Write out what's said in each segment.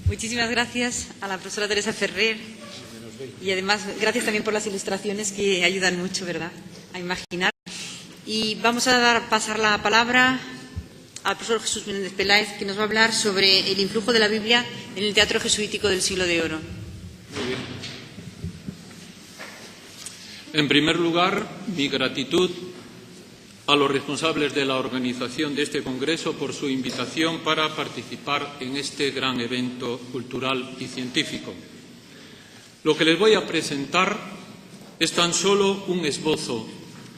Muchísimas gracias a la profesora Teresa Ferrer y además gracias también por las ilustraciones que ayudan mucho, ¿verdad?, a imaginar. Y vamos a pasar la palabra al profesor Jesús Menéndez Peláez, que nos va a hablar sobre el influjo de la Biblia en el teatro jesuítico del Siglo de Oro. Muy bien. En primer lugar, mi gratitud a los responsables de la organización de este congreso por su invitación para participar en este gran evento cultural y científico. Lo que les voy a presentar es tan solo un esbozo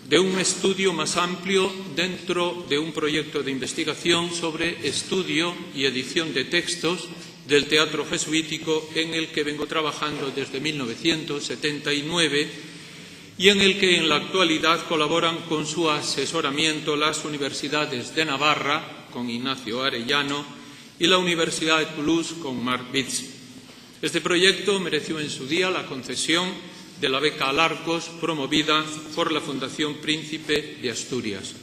de un estudio más amplio dentro de un proyecto de investigación sobre estudio y edición de textos del teatro jesuítico en el que vengo trabajando desde 1979 y en el que en la actualidad colaboran con su asesoramiento las universidades de Navarra, con Ignacio Arellano, y la Universidad de Toulouse, con Marc Bitz. Este proyecto mereció en su día la concesión de la beca Alarcos, promovida por la Fundación Príncipe de Asturias.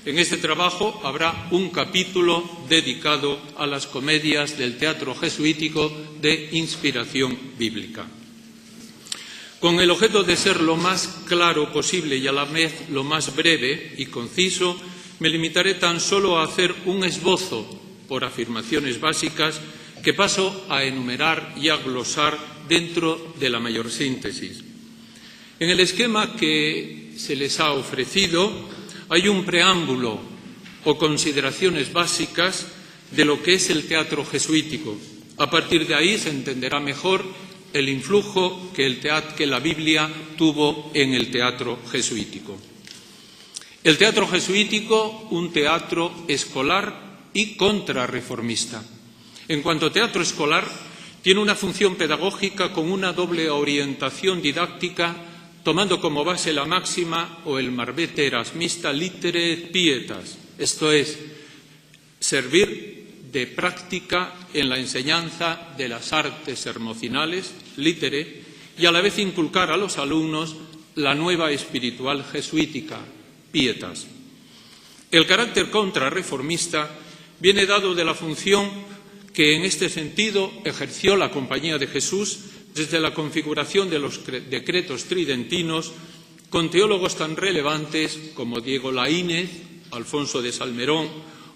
En este trabajo habrá un capítulo dedicado a las comedias del teatro jesuítico de inspiración bíblica. Con el objeto de ser lo más claro posible y a la vez lo más breve y conciso, me limitaré tan solo a hacer un esbozo por afirmaciones básicas que paso a enumerar y a glosar dentro de la mayor síntesis. En el esquema que se les ha ofrecido hay un preámbulo o consideraciones básicas de lo que es el teatro jesuítico. A partir de ahí se entenderá mejor el influjo que la Biblia tuvo en el teatro jesuítico. El teatro jesuítico, un teatro escolar y contrarreformista. En cuanto a teatro escolar, tiene una función pedagógica con una doble orientación didáctica, tomando como base la máxima o el marbete erasmista litere et pietas, esto es, servir de práctica en la enseñanza de las artes hermocinales, litere, y a la vez inculcar a los alumnos la nueva espiritual jesuítica, pietas. El carácter contrarreformista viene dado de la función que en este sentido ejerció la Compañía de Jesús desde la configuración de los decretos tridentinos con teólogos tan relevantes como Diego Laínez, Alfonso de Salmerón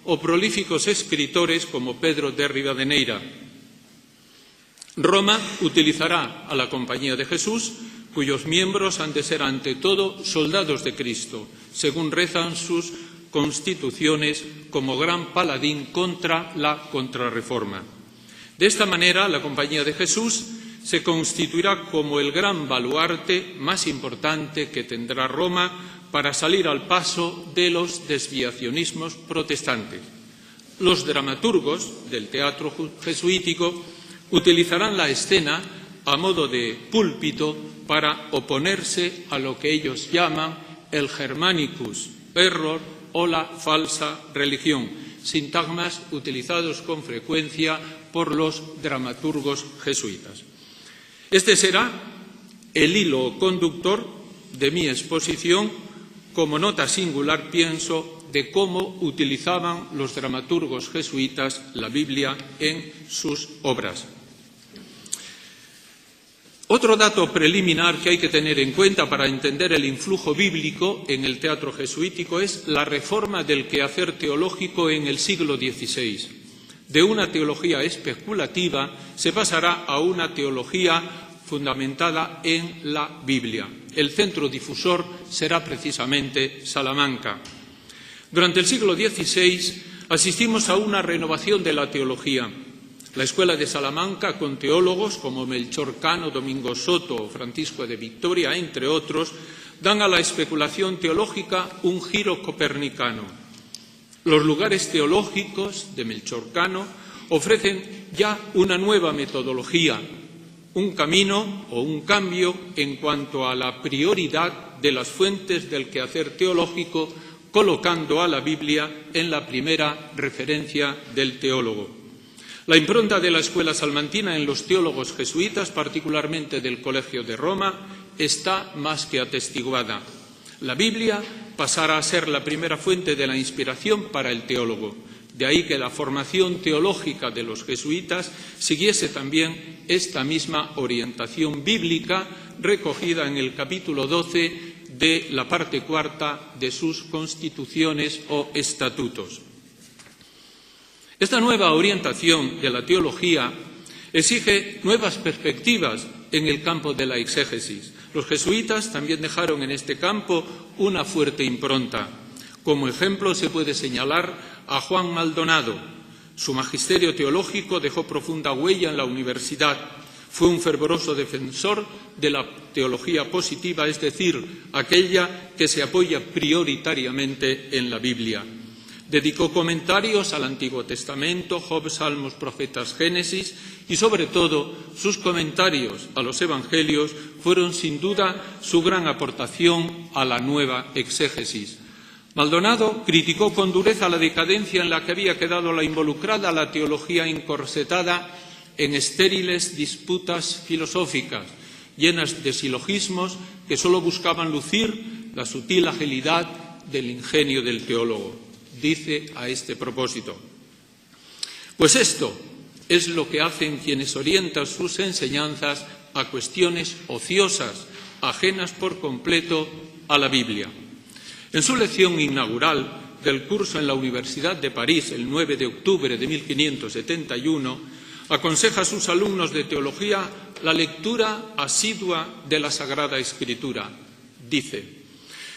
o prolíficos escritores como Pedro de Rivadeneira. Roma utilizará a la Compañía de Jesús, cuyos miembros han de ser ante todo soldados de Cristo, según rezan sus constituciones, como gran paladín contra la contrarreforma. De esta manera, la Compañía de Jesús se constituirá como el gran baluarte más importante que tendrá Roma para salir al paso de los desviacionismos protestantes. Los dramaturgos del teatro jesuítico utilizarán la escena a modo de púlpito para oponerse a lo que ellos llaman el Germanicus error o la falsa religión, sintagmas utilizados con frecuencia por los dramaturgos jesuitas. Este será el hilo conductor de mi exposición, como nota singular, pienso, de cómo utilizaban los dramaturgos jesuitas la Biblia en sus obras. Otro dato preliminar que hay que tener en cuenta para entender el influjo bíblico en el teatro jesuítico es la reforma del quehacer teológico en el siglo XVI. De una teología especulativa se pasará a una teología fundamentada en la Biblia. El centro difusor será precisamente Salamanca. Durante el siglo XVI asistimos a una renovación de la teología. La Escuela de Salamanca, con teólogos como Melchor Cano, Domingo Soto o Francisco de Victoria, entre otros, dan a la especulación teológica un giro copernicano. Los lugares teológicos de Melchor Cano ofrecen ya una nueva metodología, un camino o un cambio en cuanto a la prioridad de las fuentes del quehacer teológico, colocando a la Biblia en la primera referencia del teólogo. La impronta de la escuela salmantina en los teólogos jesuitas, particularmente del Colegio de Roma, está más que atestiguada. La Biblia pasará a ser la primera fuente de la inspiración para el teólogo. De ahí que la formación teológica de los jesuitas siguiese también esta misma orientación bíblica recogida en el capítulo 12 de la parte cuarta de sus constituciones o estatutos. Esta nueva orientación de la teología exige nuevas perspectivas en el campo de la exégesis. Los jesuitas también dejaron en este campo una fuerte impronta. Como ejemplo se puede señalar a Juan Maldonado. Su magisterio teológico dejó profunda huella en la universidad. Fue un fervoroso defensor de la teología positiva, es decir, aquella que se apoya prioritariamente en la Biblia. Dedicó comentarios al Antiguo Testamento, Job, Salmos, Profetas, Génesis y, sobre todo, sus comentarios a los Evangelios fueron, sin duda, su gran aportación a la nueva exégesis. Maldonado criticó con dureza la decadencia en la que había quedado la involucrada la teología encorsetada en estériles disputas filosóficas, llenas de silogismos que solo buscaban lucir la sutil agilidad del ingenio del teólogo. Dice a este propósito: pues esto es lo que hacen quienes orientan sus enseñanzas a cuestiones ociosas, ajenas por completo a la Biblia. En su lección inaugural del curso en la Universidad de París, el 9 de octubre de 1571, aconseja a sus alumnos de teología la lectura asidua de la Sagrada Escritura. Dice: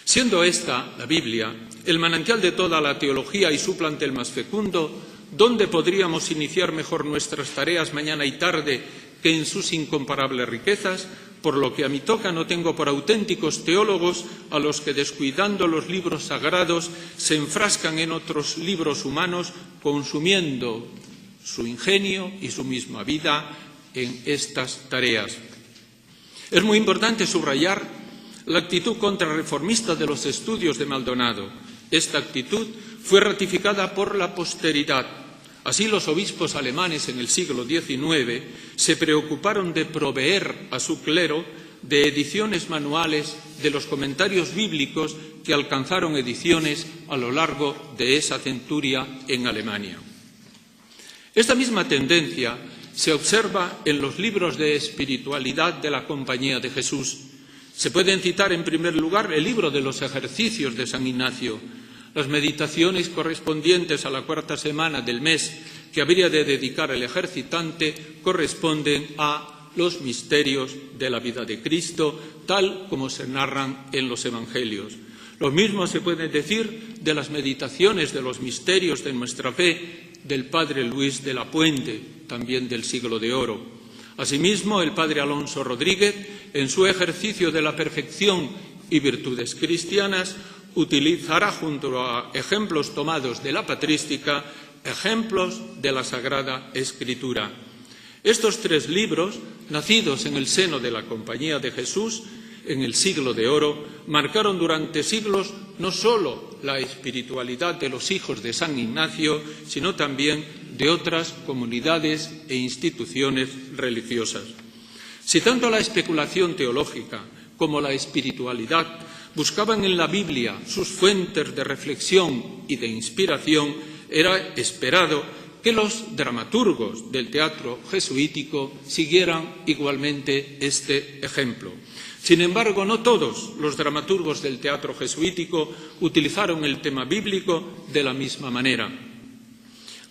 siendo esta, la Biblia, el manantial de toda la teología y su plantel más fecundo, ¿dónde podríamos iniciar mejor nuestras tareas mañana y tarde que en sus incomparables riquezas? Por lo que a mí toca, no tengo por auténticos teólogos a los que, descuidando los libros sagrados, se enfrascan en otros libros humanos, consumiendo su ingenio y su misma vida en estas tareas. Es muy importante subrayar la actitud contrarreformista de los estudios de Maldonado. Esta actitud fue ratificada por la posteridad. Así, los obispos alemanes en el siglo XIX se preocuparon de proveer a su clero de ediciones manuales de los comentarios bíblicos que alcanzaron ediciones a lo largo de esa centuria en Alemania. Esta misma tendencia se observa en los libros de espiritualidad de la Compañía de Jesús. Se pueden citar en primer lugar el libro de los ejercicios de San Ignacio. Las meditaciones correspondientes a la cuarta semana del mes que habría de dedicar el ejercitante corresponden a los misterios de la vida de Cristo, tal como se narran en los Evangelios. Lo mismo se puede decir de las meditaciones de los misterios de nuestra fe del padre Luis de la Puente, también del siglo de oro. Asimismo, el padre Alonso Rodríguez, en su ejercicio de la perfección y virtudes cristianas, utilizará junto a ejemplos tomados de la patrística, ejemplos de la Sagrada Escritura. Estos tres libros, nacidos en el seno de la Compañía de Jesús, en el siglo de oro, marcaron durante siglos no solo la espiritualidad de los hijos de San Ignacio, sino también de otras comunidades e instituciones religiosas. Si tanto la especulación teológica como la espiritualidad buscaban en la Biblia sus fuentes de reflexión y de inspiración, era esperado que los dramaturgos del teatro jesuítico siguieran igualmente este ejemplo. Sin embargo, no todos los dramaturgos del teatro jesuítico utilizaron el tema bíblico de la misma manera.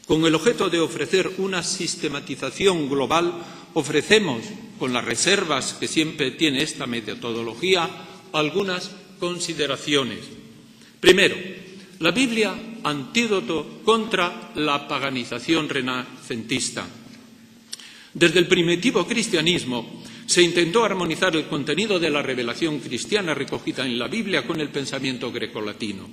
Con el objeto de ofrecer una sistematización global, ofrecemos, con las reservas que siempre tiene esta metodología, algunas consideraciones. Primero, la Biblia, antídoto contra la paganización renacentista. Desde el primitivo cristianismo se intentó armonizar el contenido de la revelación cristiana recogida en la Biblia con el pensamiento grecolatino.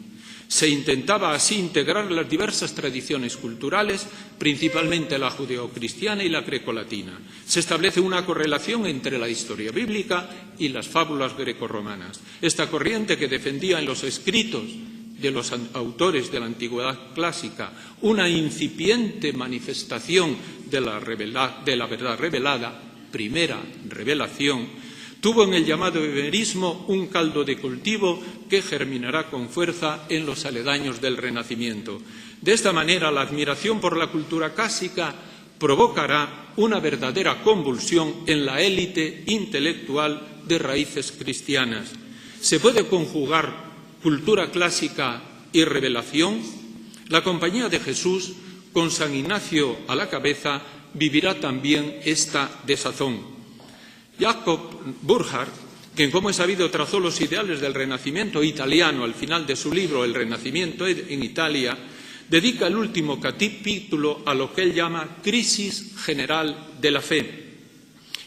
Se intentaba así integrar las diversas tradiciones culturales, principalmente la judeocristiana y la grecolatina. Se establece una correlación entre la historia bíblica y las fábulas grecorromanas. Esta corriente, que defendía en los escritos de los autores de la antigüedad clásica una incipiente manifestación de la verdad revelada, primera revelación, Tuvo en el llamado iberismo un caldo de cultivo que germinará con fuerza en los aledaños del Renacimiento. De esta manera, la admiración por la cultura clásica provocará una verdadera convulsión en la élite intelectual de raíces cristianas. ¿Se puede conjugar cultura clásica y revelación? La Compañía de Jesús, con San Ignacio a la cabeza, vivirá también esta desazón. Jacob Burckhardt, quien, como es sabido, trazó los ideales del Renacimiento italiano al final de su libro El Renacimiento en Italia, dedica el último capítulo a lo que él llama crisis general de la fe.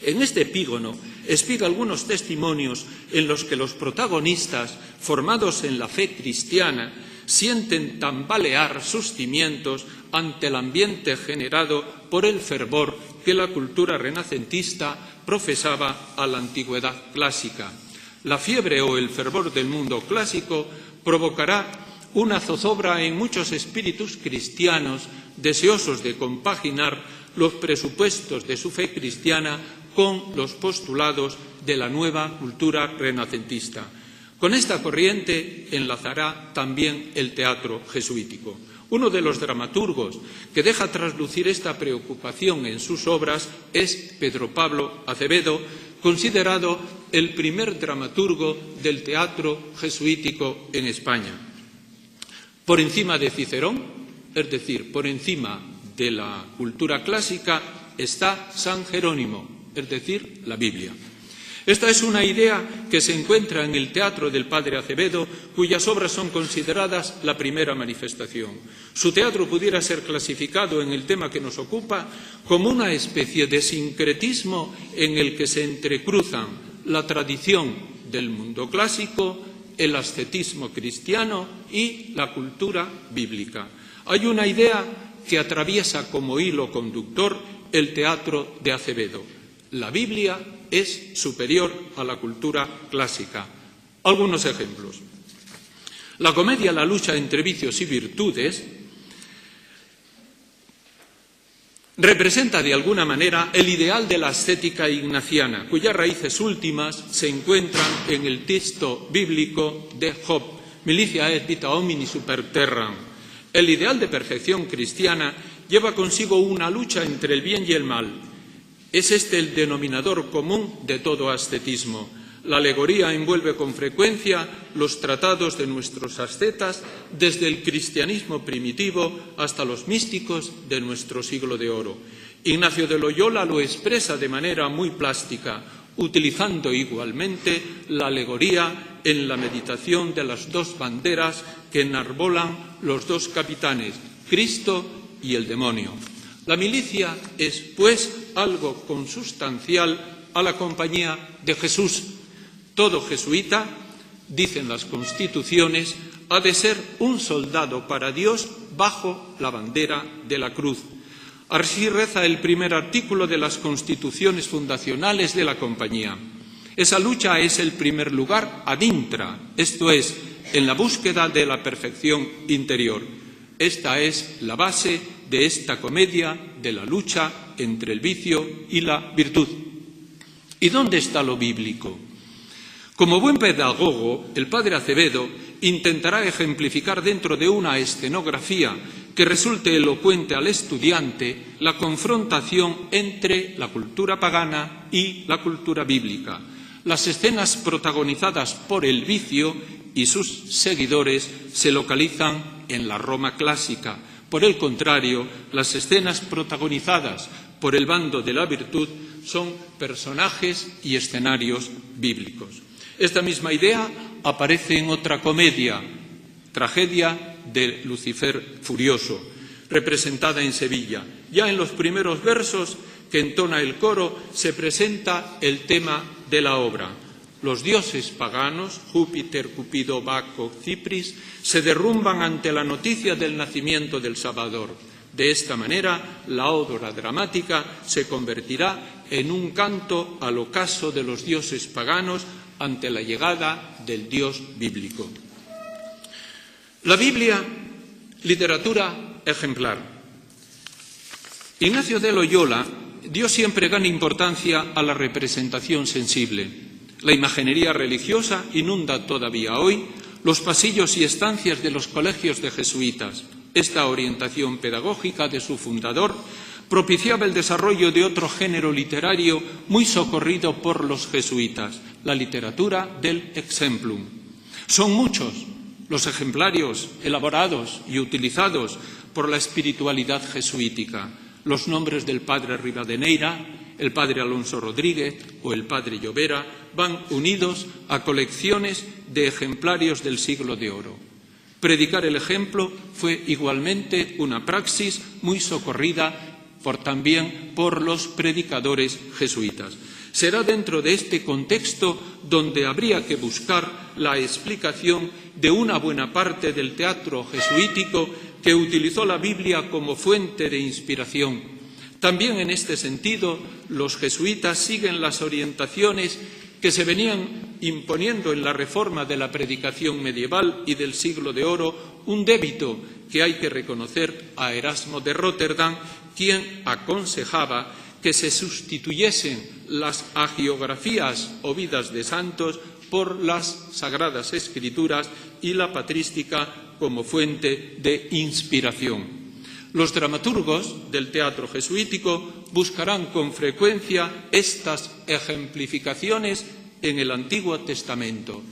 En este epígono explica algunos testimonios en los que los protagonistas, formados en la fe cristiana, sienten tambalear sus cimientos ante el ambiente generado por el fervor que la cultura renacentista profesaba a la antigüedad clásica. La fiebre o el fervor del mundo clásico provocará una zozobra en muchos espíritus cristianos deseosos de compaginar los presupuestos de su fe cristiana con los postulados de la nueva cultura renacentista. Con esta corriente enlazará también el teatro jesuítico. Uno de los dramaturgos que deja traslucir esta preocupación en sus obras es Pedro Pablo Acevedo, considerado el primer dramaturgo del teatro jesuítico en España. Por encima de Cicerón, es decir, por encima de la cultura clásica, está San Jerónimo, es decir, la Biblia. Esta es una idea que se encuentra en el teatro del padre Acevedo, cuyas obras son consideradas la primera manifestación. Su teatro pudiera ser clasificado en el tema que nos ocupa como una especie de sincretismo en el que se entrecruzan la tradición del mundo clásico, el ascetismo cristiano y la cultura bíblica. Hay una idea que atraviesa como hilo conductor el teatro de Acevedo. La Biblia es superior a la cultura clásica. Algunos ejemplos. La comedia La lucha entre vicios y virtudes representa de alguna manera el ideal de la ascética ignaciana, cuyas raíces últimas se encuentran en el texto bíblico de Job, milicia et vita homini super terram. El ideal de perfección cristiana lleva consigo una lucha entre el bien y el mal. Es este el denominador común de todo ascetismo. La alegoría envuelve con frecuencia los tratados de nuestros ascetas, desde el cristianismo primitivo hasta los místicos de nuestro siglo de oro. Ignacio de Loyola lo expresa de manera muy plástica, utilizando igualmente la alegoría en la meditación de las dos banderas que enarbolan los dos capitanes, Cristo y el demonio. La milicia es, pues, algo consustancial a la compañía de Jesús. Todo jesuita, dicen las constituciones, ha de ser un soldado para Dios bajo la bandera de la cruz. Así reza el primer artículo de las constituciones fundacionales de la compañía. Esa lucha es el primer lugar ad intra, esto es, en la búsqueda de la perfección interior. Esta es la base de esta comedia de la lucha entre el vicio y la virtud. ¿Y dónde está lo bíblico? Como buen pedagogo, el padre Acevedo intentará ejemplificar dentro de una escenografía que resulte elocuente al estudiante la confrontación entre la cultura pagana y la cultura bíblica. Las escenas protagonizadas por el vicio y sus seguidores se localizan en la Roma clásica. Por el contrario, las escenas protagonizadas por el bando de la virtud son personajes y escenarios bíblicos. Esta misma idea aparece en otra comedia, Tragedia de Lucifer Furioso, representada en Sevilla. Ya en los primeros versos que entona el coro se presenta el tema de la obra. Los dioses paganos, Júpiter, Cupido, Baco, Cipris, se derrumban ante la noticia del nacimiento del Salvador. De esta manera, la obra dramática se convertirá en un canto al ocaso de los dioses paganos ante la llegada del Dios bíblico. La Biblia, literatura ejemplar. Ignacio de Loyola dio siempre gran importancia a la representación sensible. La imaginería religiosa inunda todavía hoy los pasillos y estancias de los colegios de jesuitas. Esta orientación pedagógica de su fundador propiciaba el desarrollo de otro género literario muy socorrido por los jesuitas, la literatura del exemplum. Son muchos los ejemplarios elaborados y utilizados por la espiritualidad jesuítica. Los nombres del padre Rivadeneira, el padre Alonso Rodríguez o el padre Llovera van unidos a colecciones de ejemplarios del siglo de oro. Predicar el ejemplo fue igualmente una praxis muy socorrida también por los predicadores jesuitas. Será dentro de este contexto donde habría que buscar la explicación de una buena parte del teatro jesuítico que utilizó la Biblia como fuente de inspiración. También en este sentido, los jesuitas siguen las orientaciones que se venían imponiendo en la reforma de la predicación medieval y del siglo de oro, un débito que hay que reconocer a Erasmo de Róterdam, quien aconsejaba que se sustituyesen las hagiografías o vidas de santos por las Sagradas Escrituras y la patrística como fuente de inspiración. Los dramaturgos del teatro jesuítico buscarán con frecuencia estas ejemplificaciones en el Antiguo Testamento.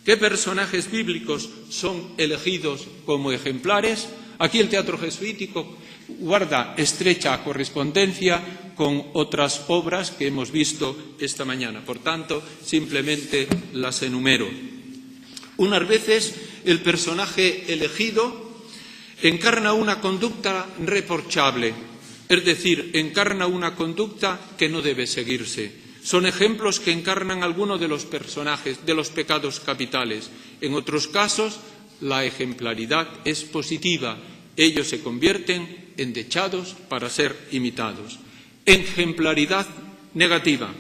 ¿Qué personajes bíblicos son elegidos como ejemplares? Aquí el teatro jesuítico guarda estrecha correspondencia con otras obras que hemos visto esta mañana. Por tanto, simplemente las enumero. Unas veces el personaje elegido encarna una conducta reprochable, es decir, encarna una conducta que no debe seguirse. Son ejemplos que encarnan alguno de los personajes, de los pecados capitales. En otros casos, la ejemplaridad es positiva. Ellos se convierten en dechados para ser imitados. Ejemplaridad negativa.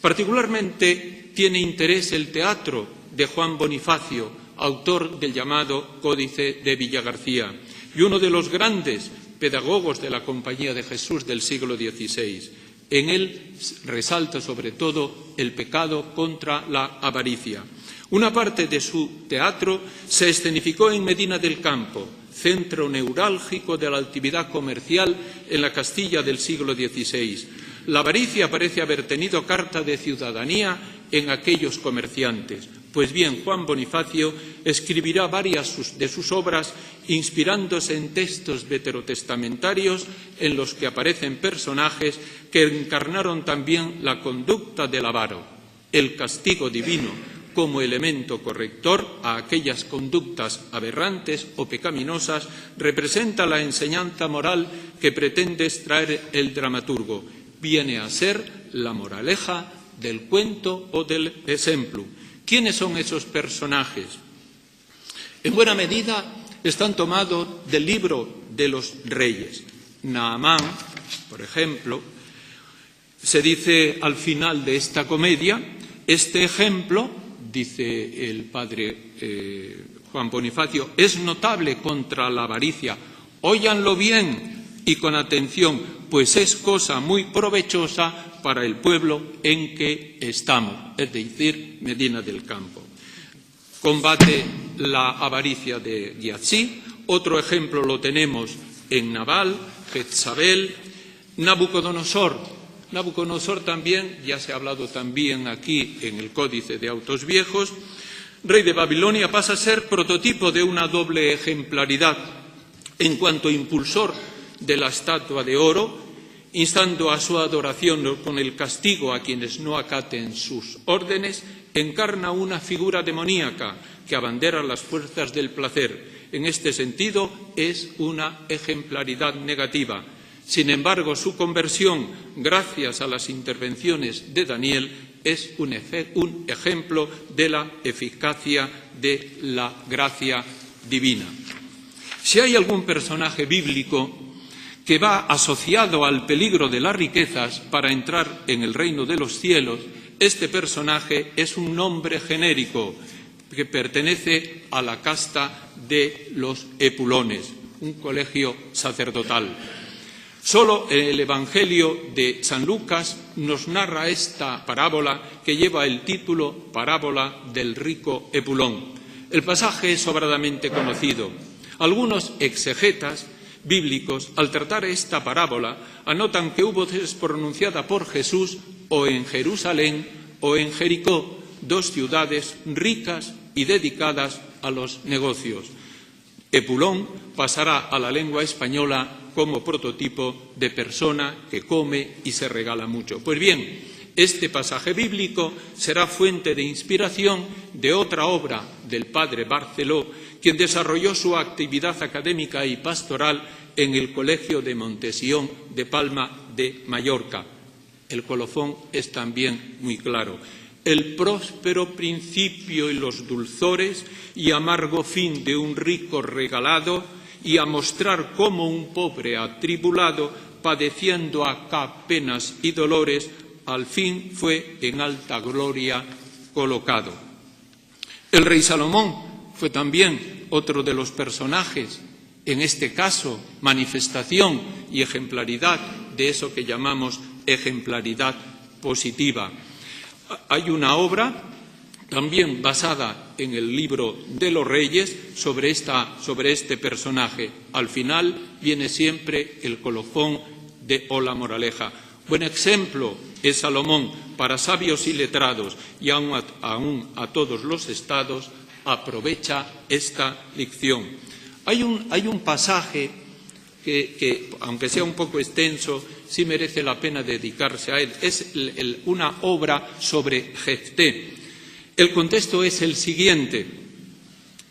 Particularmente tiene interés el teatro de Juan Bonifacio, autor del llamado Códice de Villagarcía, y uno de los grandes pedagogos de la Compañía de Jesús del siglo XVI. En él resalta sobre todo el pecado contra la avaricia. Una parte de su teatro se escenificó en Medina del Campo, centro neurálgico de la actividad comercial en la Castilla del siglo XVI. La avaricia parece haber tenido carta de ciudadanía en aquellos comerciantes. Pues bien, Juan Bonifacio escribirá varias de sus obras inspirándose en textos veterotestamentarios en los que aparecen personajes que encarnaron también la conducta del avaro, el castigo divino como elemento corrector a aquellas conductas aberrantes o pecaminosas, representa la enseñanza moral que pretende extraer el dramaturgo. Viene a ser la moraleja del cuento o del exemplum. ¿Quiénes son esos personajes? En buena medida están tomados del libro de los reyes. Naamán, por ejemplo, se dice al final de esta comedia, este ejemplo, dice el padre Juan Bonifacio, es notable contra la avaricia. Óiganlo bien y con atención, pues es cosa muy provechosa para el pueblo en que estamos, es decir, Medina del Campo. Combate la avaricia de Giazi. Otro ejemplo lo tenemos en Nabal, Jezabel, Nabucodonosor. Nabucodonosor también, ya se ha hablado también aquí en el Códice de Autos Viejos, rey de Babilonia, pasa a ser prototipo de una doble ejemplaridad en cuanto impulsor de la estatua de oro, instando a su adoración con el castigo a quienes no acaten sus órdenes, encarna una figura demoníaca que abandera las fuerzas del placer. En este sentido, es una ejemplaridad negativa. Sin embargo, su conversión, gracias a las intervenciones de Daniel, es un ejemplo de la eficacia de la gracia divina. Si hay algún personaje bíblico que va asociado al peligro de las riquezas para entrar en el reino de los cielos, este personaje es un nombre genérico que pertenece a la casta de los epulones, un colegio sacerdotal. Solo el Evangelio de San Lucas nos narra esta parábola que lleva el título Parábola del rico Epulón. El pasaje es sobradamente conocido. Algunos exegetas bíblicos, al tratar esta parábola, anotan que hubo voz pronunciada por Jesús o en Jerusalén o en Jericó, dos ciudades ricas y dedicadas a los negocios. Epulón pasará a la lengua española como prototipo de persona que come y se regala mucho. Pues bien, este pasaje bíblico será fuente de inspiración de otra obra del padre Barceló, quien desarrolló su actividad académica y pastoral en el Colegio de Montesión de Palma de Mallorca. El colofón es también muy claro. El próspero principio y los dulzores y amargo fin de un rico regalado, y a mostrar cómo un pobre atribulado, padeciendo acá penas y dolores, al fin fue en alta gloria colocado. El rey Salomón fue también otro de los personajes, en este caso manifestación y ejemplaridad de eso que llamamos ejemplaridad positiva. Hay una obra también basada en el libro de los Reyes sobre este personaje. Al final viene siempre el colofón o la moraleja. Buen ejemplo es Salomón para sabios y letrados, y aún a todos los estados aprovecha esta lección. Hay un pasaje que, aunque sea un poco extenso, sí merece la pena dedicarse a él. Es una obra sobre Jefté. El contexto es el siguiente.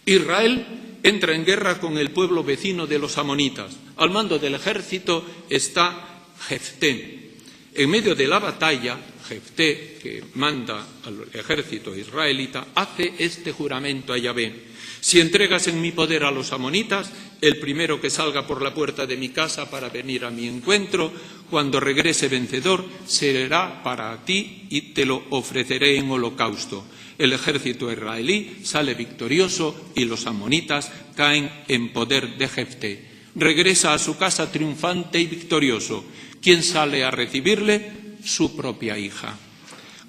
Israel entra en guerra con el pueblo vecino de los amonitas. Al mando del ejército está Jefté. En medio de la batalla, Jefté, que manda al ejército israelita, hace este juramento a Yahvé: si entregas en mi poder a los amonitas, el primero que salga por la puerta de mi casa para venir a mi encuentro, cuando regrese vencedor, será para ti y te lo ofreceré en holocausto. El ejército israelí sale victorioso y los amonitas caen en poder de Jefté. Regresa a su casa triunfante y victorioso. ¿Quién sale a recibirle? Su propia hija.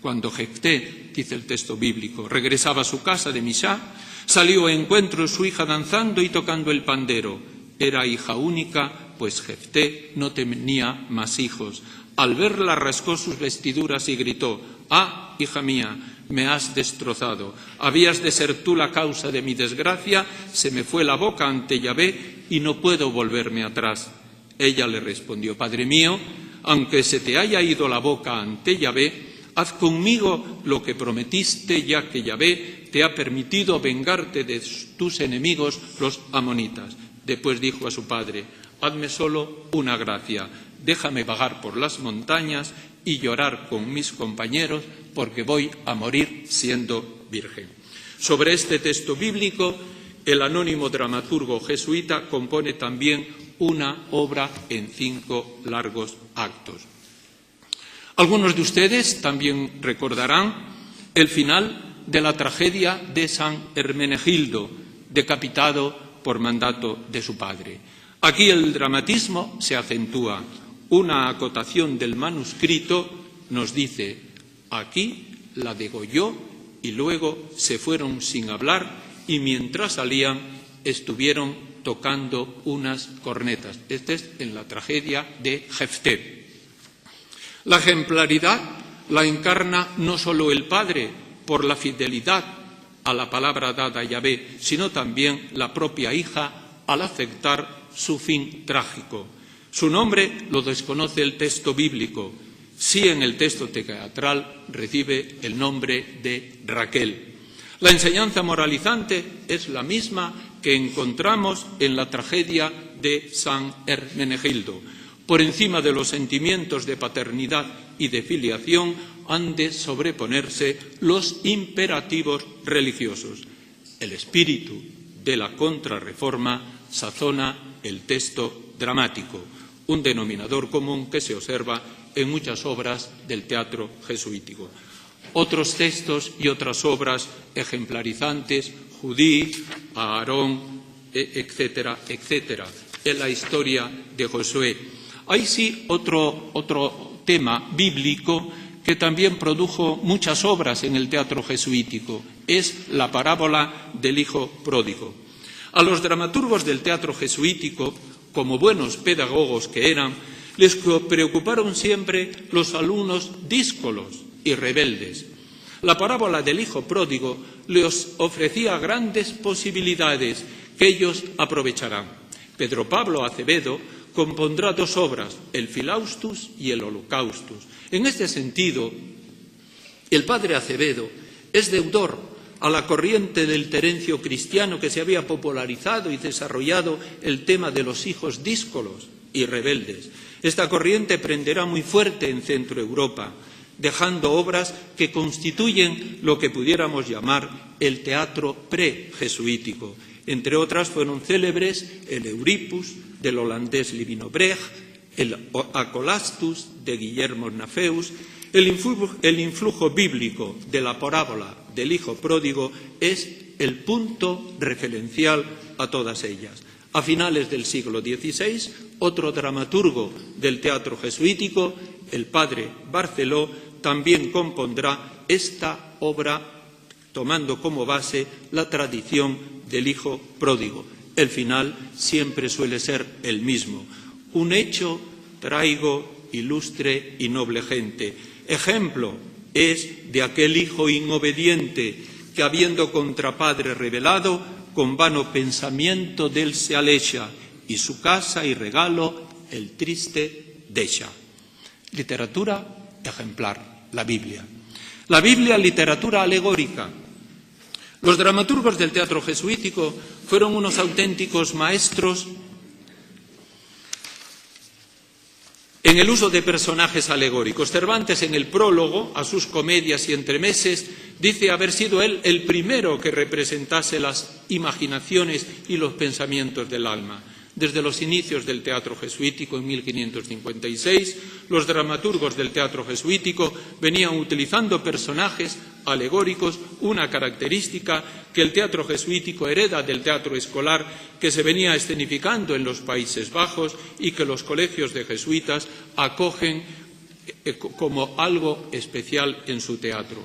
Cuando Jefté, dice el texto bíblico, regresaba a su casa de Misá, salió a encuentro de su hija danzando y tocando el pandero. Era hija única, pues Jefté no tenía más hijos. Al verla rascó sus vestiduras y gritó: «Ah, hija mía, me has destrozado. Habías de ser tú la causa de mi desgracia. Se me fue la boca ante Yahvé y no puedo volverme atrás». Ella le respondió: «Padre mío, aunque se te haya ido la boca ante Yahvé, haz conmigo lo que prometiste, ya que Yahvé te ha permitido vengarte de tus enemigos, los amonitas». Después dijo a su padre: «Hazme solo una gracia, déjame vagar por las montañas y llorar con mis compañeros, porque voy a morir siendo virgen». Sobre este texto bíblico, el anónimo dramaturgo jesuita compone también una obra en 5 largos actos. Algunos de ustedes también recordarán el final de la tragedia de San Hermenegildo, decapitado por mandato de su padre. Aquí el dramatismo se acentúa. Una acotación del manuscrito nos dice: aquí la degolló y luego se fueron sin hablar, y mientras salían estuvieron tocando unas cornetas. Este es en la tragedia de Jefté. La ejemplaridad la encarna no solo el padre por la fidelidad a la palabra dada a Yahvé, sino también la propia hija al aceptar su fin trágico. Su nombre lo desconoce el texto bíblico. Sí, en el texto teatral recibe el nombre de Raquel. La enseñanza moralizante es la misma que encontramos en la tragedia de San Hermenegildo. Por encima de los sentimientos de paternidad y de filiación han de sobreponerse los imperativos religiosos. El espíritu de la Contrarreforma sazona el texto dramático, un denominador común que se observa en muchas obras del teatro jesuítico. Otros textos y otras obras ejemplarizantes, Judí, Aarón, etcétera, etcétera, en la historia de Josué. Hay sí otro tema bíblico que también produjo muchas obras en el teatro jesuítico. Es la parábola del hijo pródigo. A los dramaturgos del teatro jesuítico, como buenos pedagogos que eran, les preocuparon siempre los alumnos díscolos y rebeldes. La parábola del hijo pródigo les ofrecía grandes posibilidades que ellos aprovecharán. Pedro Pablo Acevedo compondrá dos obras, el Philaustus y el Holocaustus. En este sentido, el padre Acevedo es deudor a la corriente del terencio cristiano que se había popularizado y desarrollado el tema de los hijos díscolos y rebeldes. Esta corriente prenderá muy fuerte en Centro Europa, dejando obras que constituyen lo que pudiéramos llamar el teatro pre-jesuítico. Entre otras fueron célebres el Euripus del holandés Livino Brecht, el Acolastus de Guillermo Nafeus. El influjo bíblico de la parábola del hijo pródigo es el punto referencial a todas ellas. A finales del siglo XVI, otro dramaturgo del teatro jesuítico, el padre Barceló, también compondrá esta obra tomando como base la tradición del hijo pródigo. El final siempre suele ser el mismo. Un hecho traigo, ilustre y noble gente. Ejemplo es de aquel hijo inobediente que, habiendo contra padre rebelado, con vano pensamiento d'él se aleja, y su casa y regalo el triste deja. Literatura ejemplar, la Biblia. La Biblia, literatura alegórica. Los dramaturgos del teatro jesuítico fueron unos auténticos maestros en el uso de personajes alegóricos. Cervantes, en el prólogo a sus comedias y entremeses, dice haber sido él el primero que representase las imaginaciones y los pensamientos del alma. Desde los inicios del teatro jesuítico en 1556, los dramaturgos del teatro jesuítico venían utilizando personajes alegóricos, una característica que el teatro jesuítico hereda del teatro escolar que se venía escenificando en los Países Bajos y que los colegios de jesuitas acogen como algo especial en su teatro.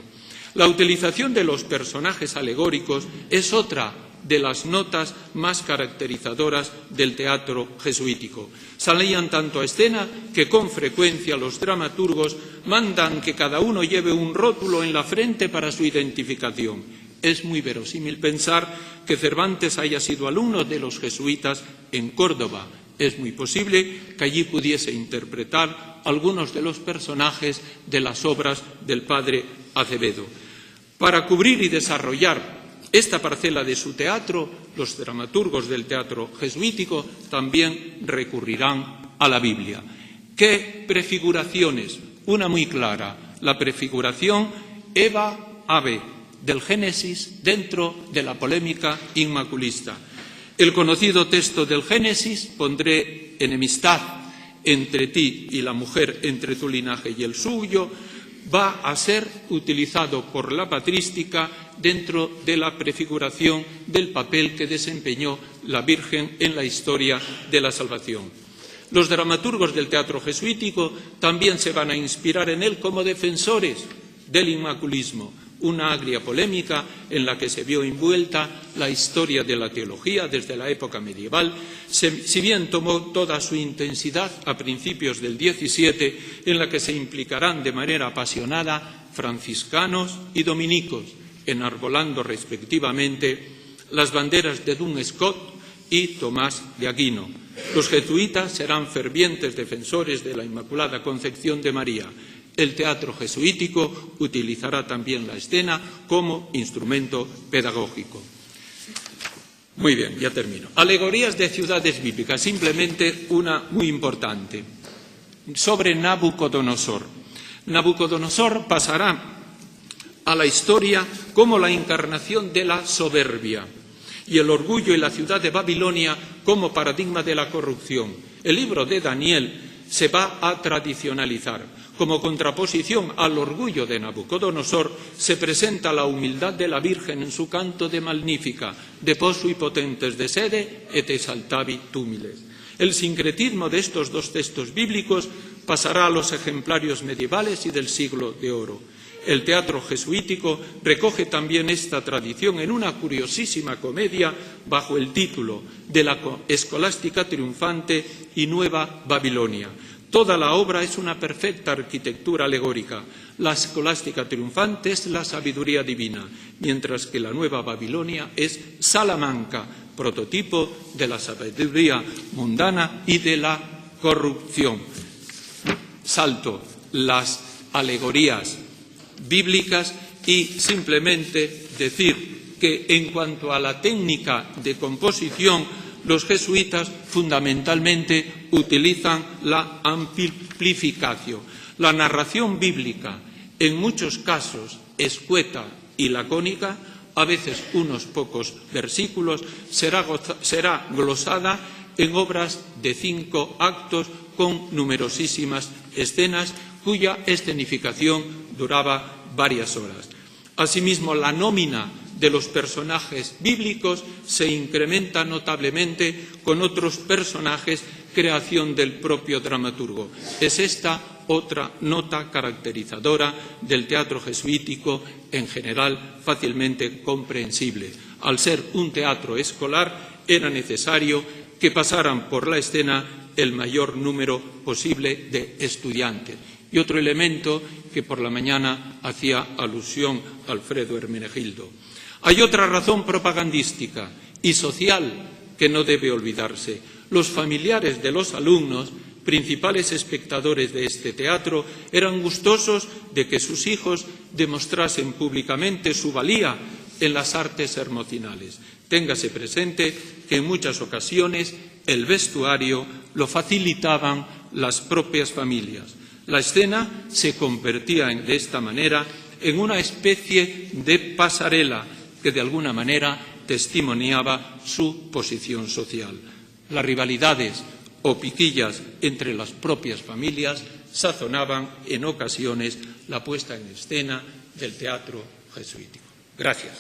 La utilización de los personajes alegóricos es otra de las notas más caracterizadoras del teatro jesuítico. Salían tanto a escena que con frecuencia los dramaturgos mandan que cada uno lleve un rótulo en la frente para su identificación. Es muy verosímil pensar que Cervantes haya sido alumno de los jesuitas en Córdoba. Es muy posible que allí pudiese interpretar algunos de los personajes de las obras del padre Acevedo. Para cubrir y desarrollar esta parcela de su teatro, los dramaturgos del teatro jesuítico también recurrirán a la Biblia. ¿Qué prefiguraciones? Una muy clara, la prefiguración Eva-Ave del Génesis dentro de la polémica inmaculista. El conocido texto del Génesis: pondré enemistad entre ti y la mujer, entre tu linaje y el suyo, va a ser utilizado por la patrística dentro de la prefiguración del papel que desempeñó la Virgen en la historia de la salvación. Los dramaturgos del teatro jesuítico también se van a inspirar en él como defensores del inmaculismo, una agria polémica en la que se vio envuelta la historia de la teología desde la época medieval, si bien tomó toda su intensidad a principios del XVII, en la que se implicarán de manera apasionada franciscanos y dominicos, enarbolando respectivamente las banderas de Duns Scotus y Tomás de Aquino. Los jesuitas serán fervientes defensores de la Inmaculada Concepción de María. El teatro jesuítico utilizará también la escena como instrumento pedagógico. Muy bien, ya termino. Alegorías de ciudades bíblicas, simplemente una muy importante, sobre Nabucodonosor. Nabucodonosor pasará a la historia como la encarnación de la soberbia y el orgullo y la ciudad de Babilonia como paradigma de la corrupción. El libro de Daniel se va a tradicionalizar. Como contraposición al orgullo de Nabucodonosor se presenta la humildad de la Virgen en su canto de Magnífica, de posu y potentes de sede et exaltavi tumiles. El sincretismo de estos dos textos bíblicos pasará a los ejemplarios medievales y del siglo de oro. El teatro jesuítico recoge también esta tradición en una curiosísima comedia bajo el título de la Escolástica Triunfante y Nueva Babilonia. Toda la obra es una perfecta arquitectura alegórica. La Escolástica Triunfante es la sabiduría divina, mientras que la Nueva Babilonia es Salamanca, prototipo de la sabiduría mundana y de la corrupción. Salto las alegorías bíblicas y simplemente decir que en cuanto a la técnica de composición, los jesuitas fundamentalmente utilizan la amplificación. La narración bíblica, en muchos casos escueta y lacónica, a veces unos pocos versículos, será glosada en obras de 5 actos con numerosísimas escenas cuya escenificación duraba varias horas. Asimismo, la nómina de los personajes bíblicos se incrementa notablemente con otros personajes, creación del propio dramaturgo. Es esta otra nota caracterizadora del teatro jesuítico, en general fácilmente comprensible. Al ser un teatro escolar, era necesario que pasaran por la escena el mayor número posible de estudiantes. Y otro elemento que por la mañana hacía alusión Alfredo Hermenegildo. Hay otra razón propagandística y social que no debe olvidarse. Los familiares de los alumnos, principales espectadores de este teatro, eran gustosos de que sus hijos demostrasen públicamente su valía en las artes hermosinales. Téngase presente que en muchas ocasiones el vestuario lo facilitaban las propias familias. La escena se convertía de esta manera en una especie de pasarela que de alguna manera testimoniaba su posición social. Las rivalidades o piquillas entre las propias familias sazonaban en ocasiones la puesta en escena del teatro jesuítico. Gracias.